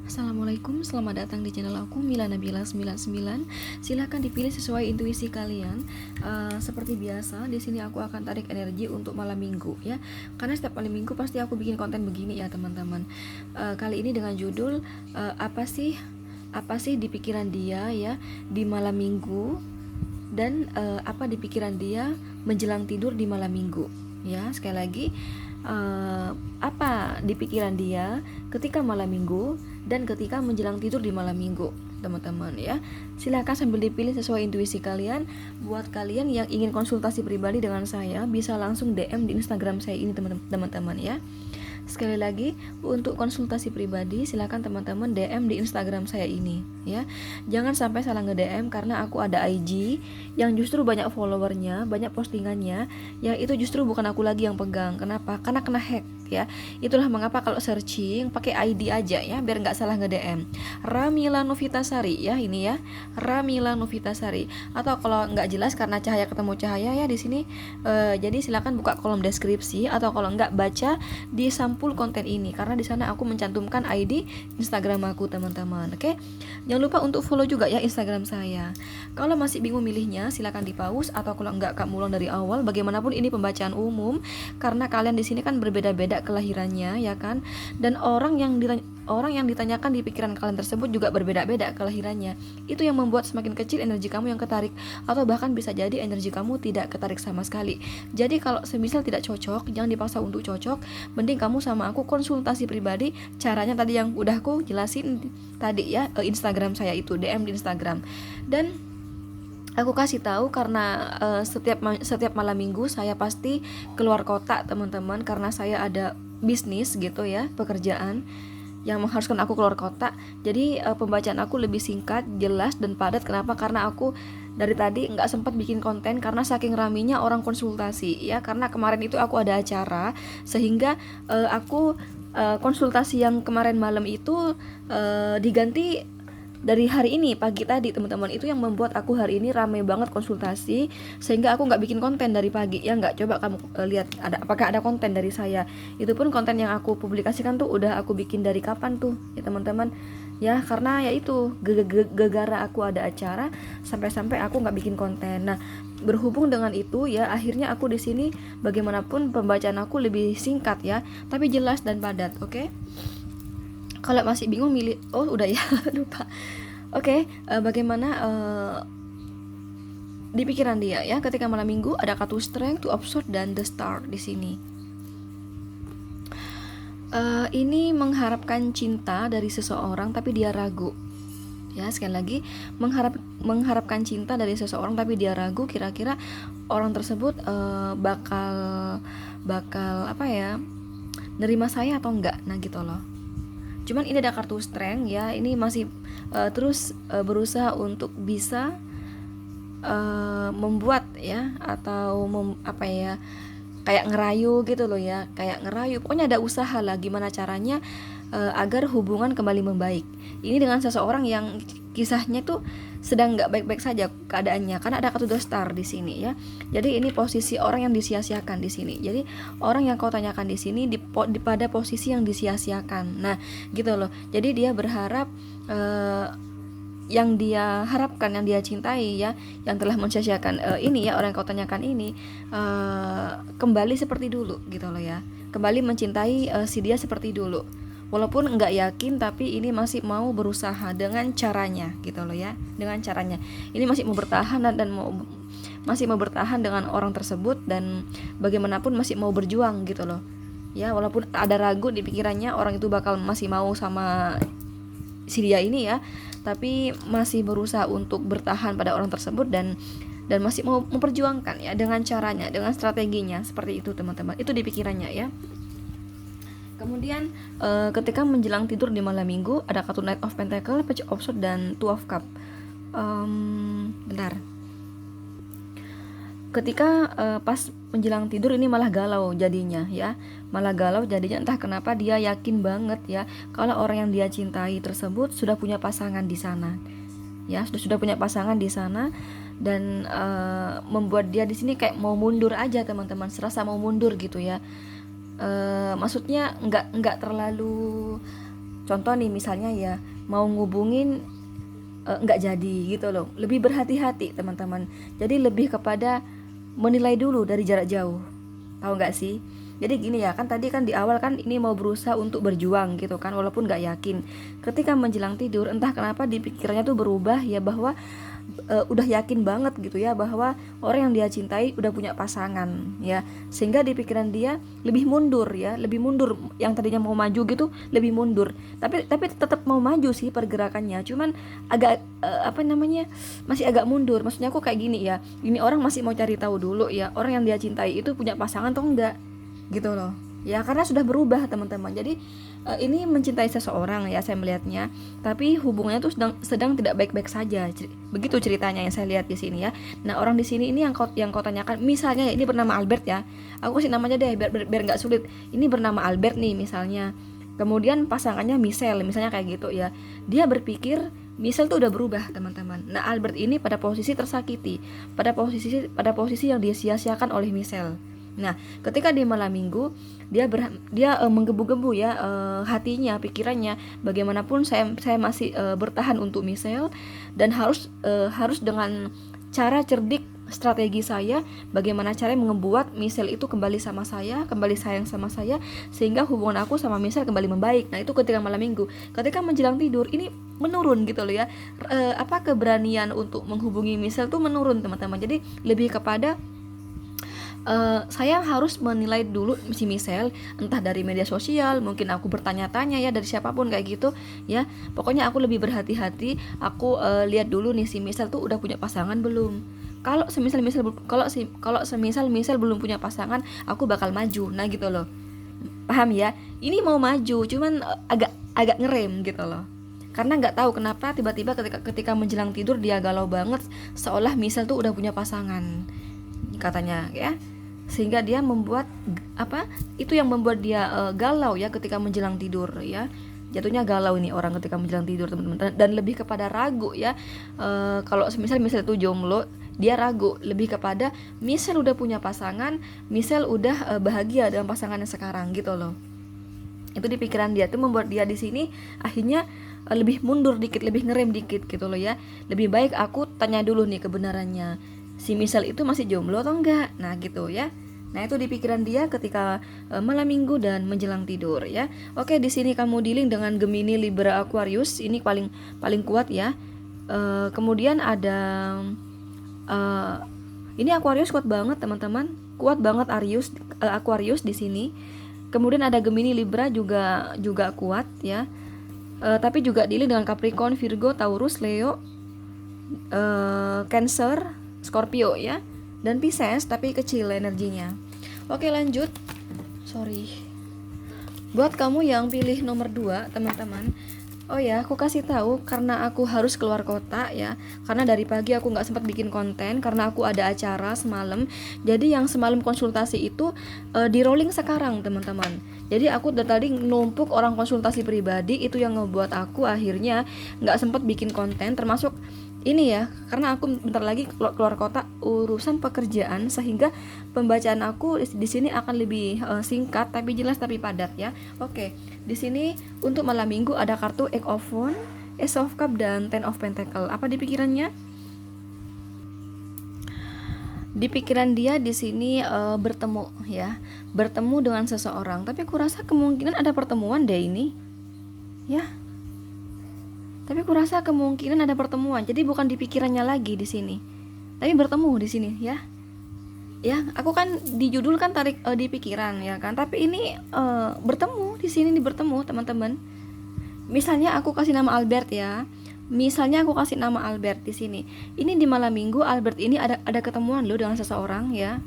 Assalamualaikum, selamat datang di channel aku Mila Nabila 99. Silahkan dipilih sesuai intuisi kalian. Seperti biasa, di sini aku akan tarik energi untuk malam minggu ya. Karena setiap malam minggu pasti aku bikin konten begini ya teman-teman. Kali ini dengan judul apa sih di pikiran dia ya di malam minggu, dan apa di pikiran dia menjelang tidur di malam minggu. Ya, sekali lagi, apa di pikiran dia ketika malam minggu dan ketika menjelang tidur di malam minggu, teman-teman ya. Silakan sambil dipilih sesuai intuisi kalian. Buat kalian yang ingin konsultasi pribadi dengan saya, bisa langsung DM di Instagram saya ini teman-teman ya. Sekali lagi, untuk konsultasi pribadi silakan teman-teman DM di Instagram saya ini ya. Jangan sampai salah nge-DM, karena aku ada IG yang justru banyak followernya, banyak postingannya, ya itu justru bukan aku lagi yang pegang. Kenapa? Karena kena hack ya. Itulah mengapa kalau searching pakai ID aja ya, biar nggak salah nge-DM. Ramila Novitasari ya, ini ya, Ramila Novitasari. Atau kalau nggak jelas karena cahaya ketemu cahaya ya di sini, jadi silakan buka kolom deskripsi, atau kalau nggak baca di sampul konten ini, karena di sana aku mencantumkan ID Instagram aku teman-teman. Oke, jangan lupa untuk follow juga ya Instagram saya. Kalau masih bingung milihnya, silakan di pause, atau kalau nggak kamu ulang dari awal. Bagaimanapun ini pembacaan umum, karena kalian di sini kan berbeda-beda kelahirannya ya kan, dan orang yang ditanyakan di pikiran kalian tersebut juga berbeda-beda kelahirannya. Itu yang membuat semakin kecil energi kamu yang ketarik, atau bahkan bisa jadi energi kamu tidak ketarik sama sekali. Jadi kalau semisal tidak cocok, jangan dipaksa untuk cocok. Mending kamu sama aku konsultasi pribadi. Caranya tadi yang udah aku jelasin tadi ya, Instagram saya itu, DM di Instagram. Dan aku kasih tahu karena setiap malam minggu saya pasti keluar kota teman-teman, karena saya ada bisnis gitu ya, pekerjaan yang mengharuskan aku keluar kota. Jadi pembacaan aku lebih singkat, jelas, dan padat. Kenapa? Karena aku dari tadi nggak sempat bikin konten karena saking raminya orang konsultasi ya. Karena kemarin itu aku ada acara, sehingga aku konsultasi yang kemarin malam itu diganti dari hari ini pagi tadi teman-teman. Itu yang membuat aku hari ini ramai banget konsultasi, sehingga aku nggak bikin konten dari pagi ya. Nggak, coba kamu lihat apakah ada konten dari saya. Itu pun konten yang aku publikasikan tuh udah aku bikin dari kapan tuh ya teman-teman ya, karena ya itu gegara aku ada acara sampai-sampai aku nggak bikin konten. Nah, berhubung dengan itu ya, akhirnya aku di sini bagaimanapun pembacaan aku lebih singkat ya, tapi jelas dan padat. Oke? Kalau masih bingung milih, oh udah ya, lupa. Oke, bagaimana di pikiran dia ya ketika malam minggu? Ada kartu Strength, Two of Swords, dan The Star di sini. Ini mengharapkan cinta dari seseorang tapi dia ragu. Ya, sekali lagi, mengharapkan cinta dari seseorang tapi dia ragu kira-kira orang tersebut bakal apa ya, nerima saya atau enggak. Nah gitu loh. Cuman ini ada kartu Strength ya, ini masih terus berusaha untuk bisa membuat ya, atau apa ya, kayak ngerayu gitu loh ya, kayak ngerayu. Pokoknya ada usaha lah gimana caranya agar hubungan kembali membaik. Ini dengan seseorang yang kisahnya tuh sedang nggak baik-baik saja keadaannya, karena ada kartu The Star di sini ya. Jadi ini posisi orang yang disia-siakan di sini. Jadi orang yang kau tanyakan di sini pada posisi yang disia-siakan. Nah, gitu loh. Jadi dia berharap yang dia harapkan, yang dia cintai ya, yang telah mensia-siakan ini ya, orang yang kau tanyakan ini kembali seperti dulu gitu loh ya. Kembali mencintai si dia seperti dulu. Walaupun nggak yakin, tapi ini masih mau berusaha dengan caranya gitu loh ya, dengan caranya. Ini masih mau bertahan dan masih mau bertahan dengan orang tersebut, dan bagaimanapun masih mau berjuang gitu loh ya. Walaupun ada ragu di pikirannya orang itu bakal masih mau sama si dia ini ya, tapi masih berusaha untuk bertahan pada orang tersebut, dan masih mau memperjuangkan ya dengan caranya, dengan strateginya, seperti itu teman-teman. Itu di pikirannya ya. Kemudian ketika menjelang tidur di malam minggu, ada kartu Knight of Pentacle, Page of Swords, dan Two of Cup. Bentar. Ketika pas menjelang tidur ini malah galau jadinya ya, malah galau jadinya. Entah kenapa dia yakin banget ya kalau orang yang dia cintai tersebut sudah punya pasangan di sana ya, sudah punya pasangan di sana, dan membuat dia di sini kayak mau mundur aja teman-teman, serasa mau mundur gitu ya. Maksudnya nggak terlalu Contoh nih misalnya ya, mau ngubungin nggak jadi gitu loh. Lebih berhati-hati teman-teman. Jadi lebih kepada menilai dulu dari jarak jauh. Tahu nggak sih? Jadi gini ya, kan tadi kan di awal kan ini mau berusaha untuk berjuang gitu kan, walaupun nggak yakin. Ketika menjelang tidur, entah kenapa di pikirannya tuh berubah ya, bahwa udah yakin banget gitu ya bahwa orang yang dia cintai udah punya pasangan ya, sehingga di pikiran dia lebih mundur ya, lebih mundur. Yang tadinya mau maju gitu lebih mundur, tapi tetap mau maju sih pergerakannya, cuman agak masih agak mundur. Maksudnya aku kayak gini ya, ini orang masih mau cari tahu dulu ya, orang yang dia cintai itu punya pasangan atau enggak gitu loh ya, karena sudah berubah teman-teman. Jadi ini mencintai seseorang ya, saya melihatnya, tapi hubungannya tuh sedang tidak baik-baik saja. Begitu ceritanya yang saya lihat di sini ya. Nah, orang di sini ini yang kau tanyakan, misalnya ya, ini bernama Albert ya. Aku kasih namanya deh biar nggak sulit. Ini bernama Albert nih misalnya. Kemudian pasangannya Michelle, misalnya kayak gitu ya. Dia berpikir Michelle tuh udah berubah, teman-teman. Nah, Albert ini pada posisi tersakiti, pada posisi yang dia sia-siakan oleh Michelle. Nah, ketika di malam minggu dia menggebu-gebu ya, hatinya, pikirannya, bagaimanapun saya masih bertahan untuk Michelle, dan harus dengan cara cerdik, strategi saya bagaimana cara membuat Michelle itu kembali sama saya, kembali sayang sama saya, sehingga hubungan aku sama Michelle kembali membaik. Nah, itu ketika malam minggu. Ketika menjelang tidur ini menurun gitu loh ya. Keberanian untuk menghubungi Michelle tuh menurun, teman-teman. Jadi lebih kepada saya harus menilai dulu si Michelle, entah dari media sosial, mungkin aku bertanya-tanya ya dari siapapun kayak gitu ya. Pokoknya aku lebih berhati-hati. Aku lihat dulu nih si Michelle tuh udah punya pasangan belum. Kalau semisal Michelle belum punya pasangan, aku bakal maju. Nah gitu loh. Paham ya? Ini mau maju, cuman agak ngerem gitu loh. Karena nggak tahu kenapa tiba-tiba ketika menjelang tidur dia galau banget, seolah Michelle tuh udah punya pasangan katanya ya, sehingga dia membuat itu yang membuat dia galau ya ketika menjelang tidur ya. Jatuhnya galau ini orang ketika menjelang tidur, teman-teman, dan lebih kepada ragu ya. Kalau Michelle itu jomblo, dia ragu lebih kepada Michelle udah punya pasangan, Michelle udah bahagia dengan pasangannya sekarang gitu loh. Itu di pikiran dia tuh membuat dia di sini akhirnya lebih mundur dikit, lebih ngerem dikit gitu loh ya. Lebih baik aku tanya dulu nih kebenarannya, si Michelle itu masih jomblo atau enggak. Nah gitu ya. Nah itu di pikiran dia ketika malam minggu dan menjelang tidur ya. Oke, di sini kamu dealing dengan Gemini, Libra, Aquarius. Ini paling kuat ya. Kemudian ada ini Aquarius kuat banget, teman-teman. Kuat banget Aquarius di sini. Kemudian ada Gemini, Libra juga kuat ya. Tapi juga dealing dengan Capricorn, Virgo, Taurus, Leo, Cancer, Scorpio ya, dan Pisces, tapi kecil energinya. Oke, lanjut. Buat kamu yang pilih nomor 2, teman-teman. Oh ya, aku kasih tahu karena aku harus keluar kota ya. Karena dari pagi aku nggak sempat bikin konten karena aku ada acara semalam. Jadi yang semalam konsultasi itu di rolling sekarang, teman-teman. Jadi aku dari tadi numpuk orang konsultasi pribadi, itu yang ngebuat aku akhirnya nggak sempat bikin konten, termasuk ini ya, karena aku bentar lagi keluar kota urusan pekerjaan, sehingga pembacaan aku di sini akan lebih singkat tapi jelas tapi padat ya. Oke, di sini untuk malam minggu ada kartu Eight of Wands, Ace of Cups, dan Ten of Pentacles. Apa di pikirannya? Di pikiran dia di sini bertemu ya, bertemu dengan seseorang. Tapi kurasa kemungkinan ada pertemuan deh ini, ya. Tapi kurasa kemungkinan ada pertemuan. Jadi bukan di pikirannya lagi di sini, tapi bertemu di sini ya. Ya, aku kan di judul kan tarik di pikiran ya kan. Tapi ini bertemu di sini, bertemu teman-teman. Misalnya aku kasih nama Albert ya. Misalnya aku kasih nama Albert di sini. Ini di malam minggu Albert ini ada ketemuan loh dengan seseorang ya.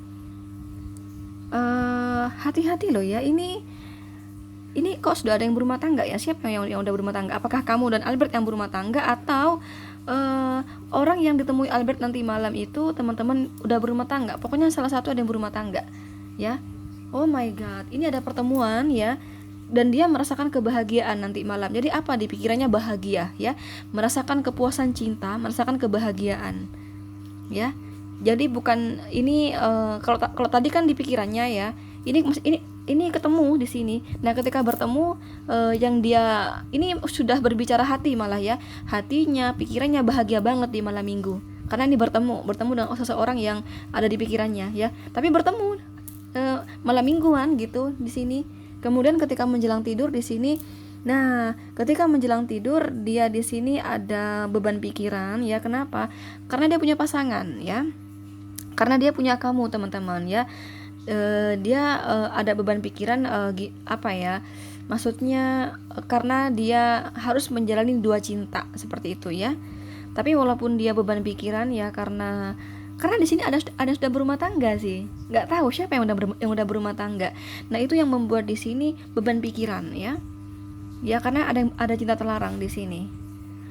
Hati-hati loh ya. Ini kok sudah ada yang berumah tangga ya? Siapa yang udah berumah tangga? Apakah kamu dan Albert yang berumah tangga, atau orang yang ditemui Albert nanti malam itu teman-teman udah berumah tangga? Pokoknya salah satu ada yang berumah tangga ya. Oh my god, ini ada pertemuan ya. Dan dia merasakan kebahagiaan nanti malam. Jadi apa di pikirannya? Bahagia ya, merasakan kepuasan cinta, merasakan kebahagiaan ya. Jadi bukan ini kalau tadi kan di pikirannya ya. Ini ini ketemu di sini. Nah, ketika bertemu, yang dia ini sudah berbicara hati malah ya. Hatinya, pikirannya bahagia banget di malam minggu. Karena ini bertemu dengan seseorang yang ada di pikirannya ya. Tapi bertemu malam mingguan gitu di sini. Kemudian ketika menjelang tidur di sini, nah, ketika menjelang tidur dia di sini ada beban pikiran ya. Kenapa? Karena dia punya pasangan ya. Karena dia punya kamu, teman-teman ya. Dia ada beban pikiran, apa ya? Maksudnya karena dia harus menjalani dua cinta seperti itu ya. Tapi walaupun dia beban pikiran ya, karena di sini ada sudah berumah tangga sih. Nggak tahu siapa yang udah berumah tangga. Nah, itu yang membuat di sini beban pikiran ya. Ya, karena ada cinta terlarang di sini.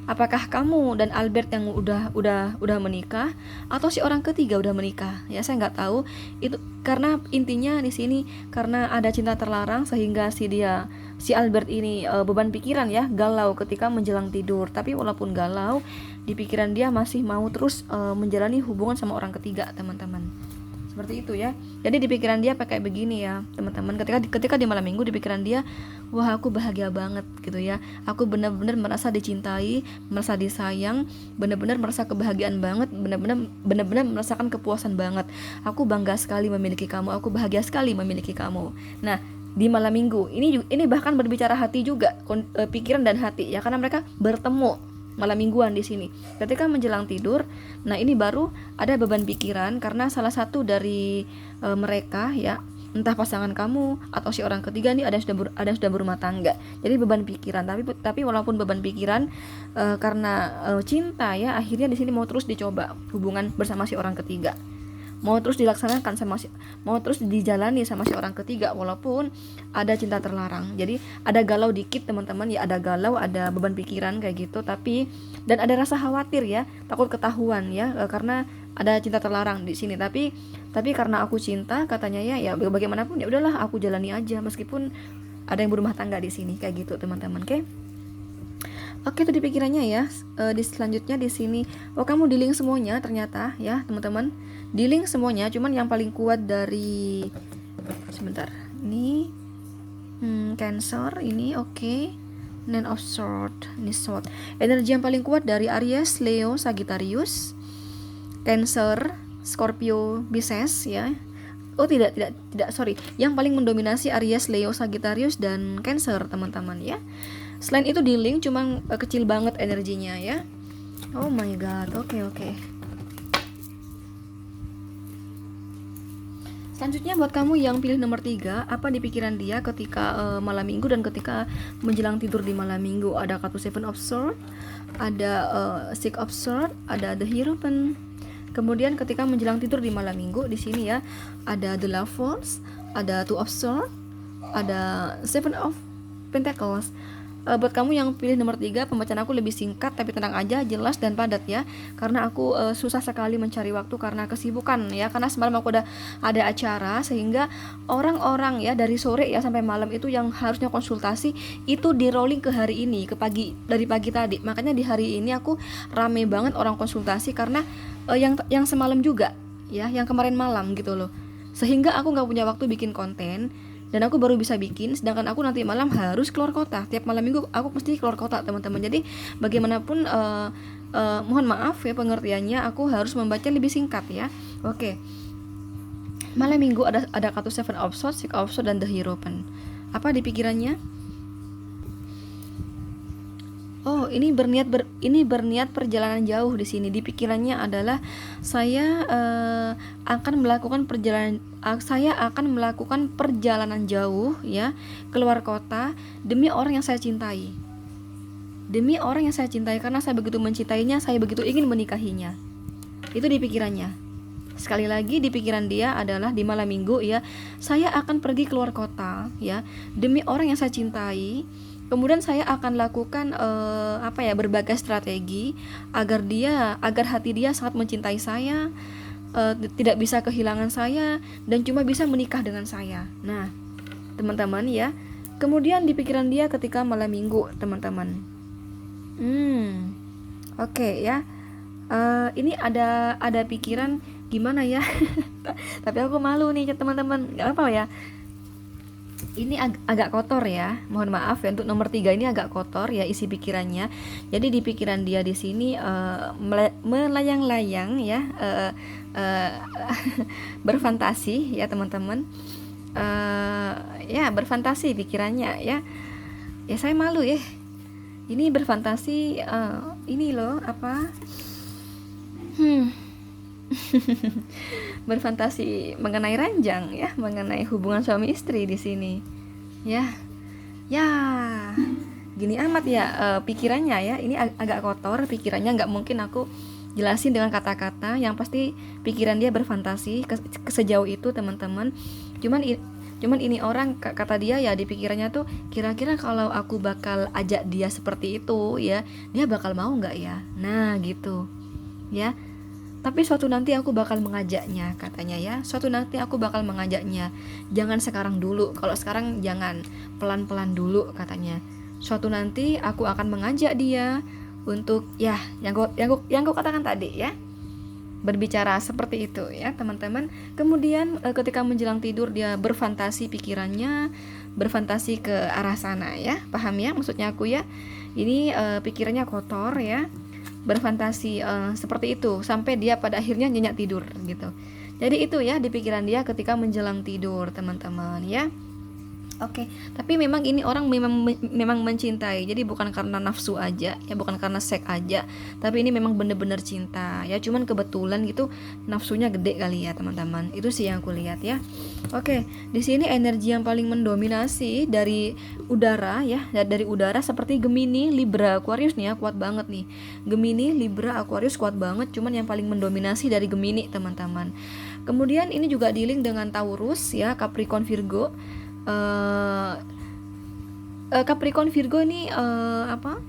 Apakah kamu dan Albert yang udah menikah atau si orang ketiga udah menikah? Ya, saya nggak tahu. Itu karena intinya di sini karena ada cinta terlarang sehingga si Albert ini beban pikiran ya, galau ketika menjelang tidur. Tapi walaupun galau, di pikiran dia masih mau terus menjalani hubungan sama orang ketiga, teman-teman. Seperti itu ya. Jadi di pikiran dia pakai begini ya, teman-teman. Ketika di malam minggu di pikiran dia, wah, aku bahagia banget gitu ya. Aku benar-benar merasa dicintai, merasa disayang, benar-benar merasa kebahagiaan banget, benar-benar merasakan kepuasan banget. Aku bangga sekali memiliki kamu, aku bahagia sekali memiliki kamu. Nah, di malam minggu ini bahkan berbicara hati juga, pikiran dan hati ya, karena mereka bertemu malam mingguan di sini. Ketika menjelang tidur, nah ini baru ada beban pikiran karena salah satu dari mereka ya, entah pasangan kamu atau si orang ketiga nih ada yang sudah berumah tangga. Jadi beban pikiran, tapi walaupun beban pikiran karena cinta ya, akhirnya di sini mau terus dicoba hubungan bersama si orang ketiga. Mau terus dilaksanakan mau terus dijalani sama si orang ketiga walaupun ada cinta terlarang. Jadi ada galau dikit, teman-teman ya, ada galau, ada beban pikiran kayak gitu, dan ada rasa khawatir ya, takut ketahuan ya, karena ada cinta terlarang di sini. Tapi karena aku cinta katanya ya bagaimanapun ya udahlah aku jalani aja meskipun ada yang berumah tangga di sini kayak gitu, teman-teman. Oke, itu di pikirannya ya. Di selanjutnya di sini, kamu di link semuanya ternyata ya, teman-teman. Di link semuanya, cuman yang paling kuat dari sebentar. Ini Cancer ini oke. Nine of Swords, ini Sword. Energi yang paling kuat dari Aries, Leo, Sagittarius, Cancer, Scorpio, Pisces ya. Oh tidak, sorry. Yang paling mendominasi Aries, Leo, Sagittarius dan Cancer, teman-teman ya. Selain itu di link cuman kecil banget energinya ya. Oh my god. Oke. Selanjutnya buat kamu yang pilih nomor 3, apa di pikiran dia ketika malam minggu dan ketika menjelang tidur di malam minggu? Ada kartu Seven of Swords, ada Six of Swords, ada The Hierophant. Kemudian ketika menjelang tidur di malam minggu di sini ya, ada The Lovers, ada Two of Swords, ada Seven of Pentacles. Buat kamu yang pilih nomor 3, pembacaan aku lebih singkat tapi tenang aja, jelas dan padat ya. Karena aku susah sekali mencari waktu karena kesibukan ya. Karena semalam aku udah ada acara sehingga orang-orang ya dari sore ya sampai malam itu yang harusnya konsultasi itu di rolling ke hari ini, dari pagi tadi. Makanya di hari ini aku rame banget orang konsultasi karena yang semalam juga ya, yang kemarin malam gitu loh. Sehingga aku nggak punya waktu bikin konten. Dan aku baru bisa bikin, sedangkan aku nanti malam harus keluar kota. Tiap malam minggu aku mesti keluar kota, teman-teman. Jadi bagaimanapun mohon maaf ya pengertiannya, aku harus membaca lebih singkat ya. Oke. Malam minggu ada kartu Seven of Swords, Six of Swords dan The Hierophant. Apa di pikirannya? Oh, ini berniat perjalanan jauh di sini. Di pikirannya adalah saya akan melakukan perjalanan jauh ya, keluar kota demi orang yang saya cintai. Demi orang yang saya cintai, karena saya begitu mencintainya, saya begitu ingin menikahinya. Itu di pikirannya. Sekali lagi di pikiran dia adalah di malam minggu ya, saya akan pergi keluar kota ya, demi orang yang saya cintai. Kemudian saya akan lakukan berbagai strategi agar hati dia sangat mencintai saya, tidak bisa kehilangan saya dan cuma bisa menikah dengan saya. Nah, teman-teman ya. Kemudian di pikiran dia ketika malam minggu, teman-teman. Oke ya. Ini ada pikiran gimana ya? Tapi aku malu nih teman-teman. Enggak apa ya. ini agak kotor ya, mohon maaf ya, untuk nomor 3 ini agak kotor ya isi pikirannya. Jadi di pikiran dia di sini melayang-layang ya, uh, berfantasi ya teman-teman. Ya berfantasi pikirannya ya. Ya saya malu ya, ini berfantasi, ini loh apa, berfantasi mengenai ranjang ya, mengenai hubungan suami istri di sini ya. Ya gini amat ya, pikirannya ya, ini agak kotor pikirannya, nggak mungkin aku jelasin dengan kata-kata. Yang pasti pikiran dia berfantasi sejauh itu teman-teman. Cuman ini orang, kata dia ya, di pikirannya tuh kira-kira kalau aku bakal ajak dia seperti itu ya, dia bakal mau nggak ya, nah gitu ya. Tapi suatu nanti aku bakal mengajaknya, katanya ya, suatu nanti aku bakal mengajaknya, jangan sekarang dulu, kalau sekarang jangan, pelan-pelan dulu katanya. Suatu nanti aku akan mengajak dia untuk ya yang kau katakan tadi ya, berbicara seperti itu ya teman-teman. Kemudian ketika menjelang tidur dia berfantasi, pikirannya berfantasi ke arah sana ya, paham ya maksudnya aku ya. Ini pikirannya kotor ya, berfantasi seperti itu sampai dia pada akhirnya nyenyak tidur gitu. Jadi itu ya di pikiran dia ketika menjelang tidur teman-teman ya. Oke, tapi memang ini orang memang mencintai. Jadi bukan karena nafsu aja, ya bukan karena seks aja. Tapi ini memang bener-bener cinta. Ya cuman kebetulan gitu nafsunya gede kali ya, teman-teman. Itu sih yang aku lihat ya. Oke, di sini energi yang paling mendominasi dari udara ya, dari udara seperti Gemini, Libra, Aquarius nih ya, kuat banget nih. Gemini, Libra, Aquarius kuat banget, cuman yang paling mendominasi dari Gemini, teman-teman. Kemudian ini juga di-link dengan Taurus ya, Capricorn, Virgo. Capricorn, Virgo ini apa,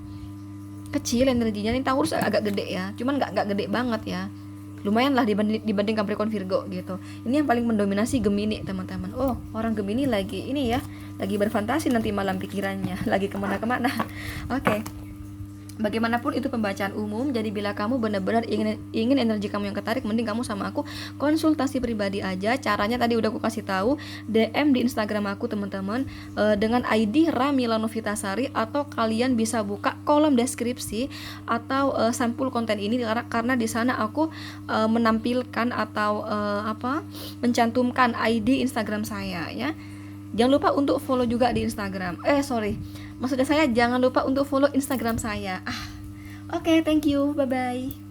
kecil energinya. Ini Taurus agak gede ya, cuman nggak gede banget ya, lumayan lah dibanding Capricorn, Virgo gitu. Ini yang paling mendominasi Gemini teman-teman. Oh, orang Gemini lagi ini ya, lagi berfantasi nanti malam pikirannya, lagi kemana-kemana. Oke. Bagaimanapun itu pembacaan umum, jadi bila kamu benar-benar ingin energi kamu yang ketarik, mending kamu sama aku konsultasi pribadi aja. Caranya tadi udah aku kasih tahu, DM di Instagram aku teman-teman, dengan ID Ramila Novitasari, atau kalian bisa buka kolom deskripsi atau sampul konten ini, karena di sana aku menampilkan atau mencantumkan ID Instagram saya ya. Jangan lupa untuk follow juga di Instagram. Maksudnya saya jangan lupa untuk follow Instagram saya. Oke, thank you. Bye bye.